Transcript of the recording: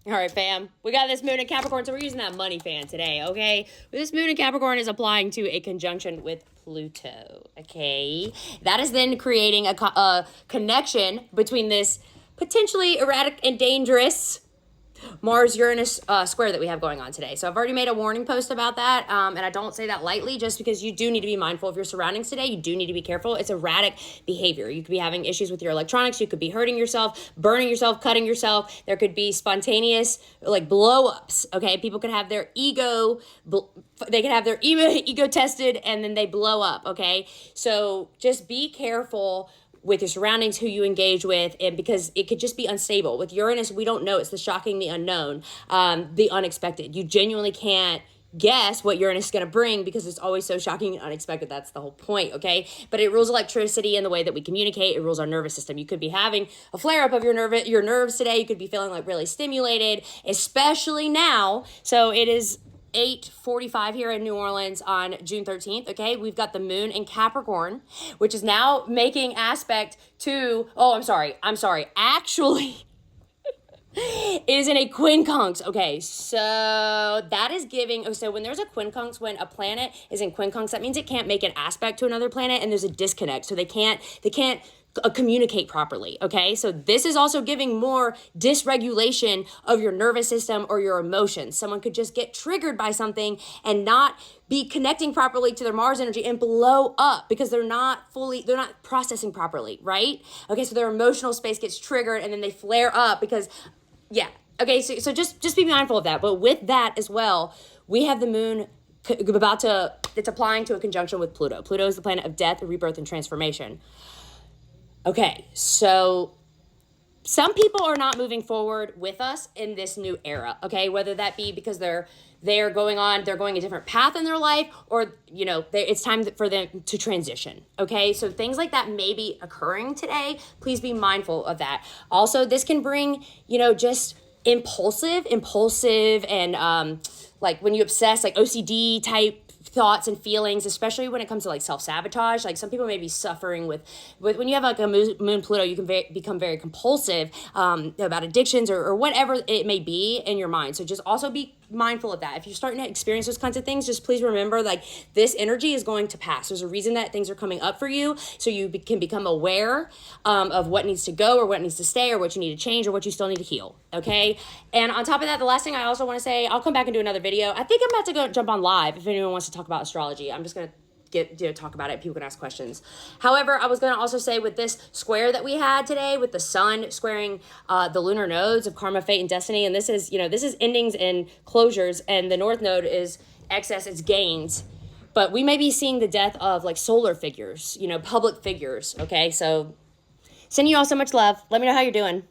All right, fam. We got this moon in Capricorn, so we're using that money fan today, okay? This moon in Capricorn is applying to a conjunction with Pluto, okay? That is then creating a connection between this potentially erratic and dangerous Mars-Uranus square that we have going on today. So I've already made a warning post about that, and I don't say that lightly just because you do need to be mindful of your surroundings today. You do need to be careful. It's erratic behavior. You could be having issues with your electronics. You could be hurting yourself, burning yourself, cutting yourself. There could be spontaneous, like, blow-ups, okay? People could have their ego, they could have their ego tested, and then they blow up, okay? So just be careful with your surroundings, who you engage with, and because it could just be unstable. With Uranus, we don't know. It's the shocking, the unknown, the unexpected. You genuinely can't guess what Uranus is going to bring because it's always so shocking and unexpected. That's the whole point, okay? But it rules electricity in the way that we communicate. It rules our nervous system. You could be having a flare-up of your nerves today. You could be feeling like really stimulated, especially now. So it is 8:45 here in New Orleans on June 13th, okay? We've got the moon in Capricorn, which is now making aspect to, actually, it is in a quincunx, okay? So that is giving, so when there's a quincunx, when a planet is in quincunx, that means it can't make an aspect to another planet, and there's a disconnect, so they can't communicate properly, okay? So this is also giving more dysregulation of your nervous system or your emotions. Someone could just get triggered by something and not be connecting properly to their Mars energy and blow up because they're not processing properly, right? Okay, so their emotional space gets triggered and then they flare up because, yeah. Okay, so just be mindful of that. But with that as well, we have the moon it's applying to a conjunction with Pluto. Pluto is the planet of death, rebirth, and transformation. Okay, so some people are not moving forward with us in this new era, okay? Whether that be because they're going a different path in their life, or, it's time for them to transition, okay? So things like that may be occurring today. Please be mindful of that. Also, this can bring, just impulsive and like when you obsess, like OCD type thoughts and feelings, especially when it comes to like self-sabotage. Like some people may be suffering with when you have like a moon Pluto, you can become very compulsive about addictions or whatever it may be in your mind. So just also be mindful of that. If you're starting to experience those kinds of things, just please remember, like, this energy is going to pass. There's a reason that things are coming up for you, so you can become aware of what needs to go or what needs to stay or what you need to change or what you still need to heal, okay? And on top of that, the last thing I also want to say, I'll come back and do another video. I think I'm about to go jump on live if anyone wants to talk about astrology. I'm just going to talk about it. People can ask questions. However, I was going to also say, with this square that we had today with the sun squaring the lunar nodes of karma, fate, and destiny, and this is endings and closures, and the north node is excess, it's gains. But we may be seeing the death of like solar figures, public figures, okay? So sending you all so much love. Let me know how you're doing.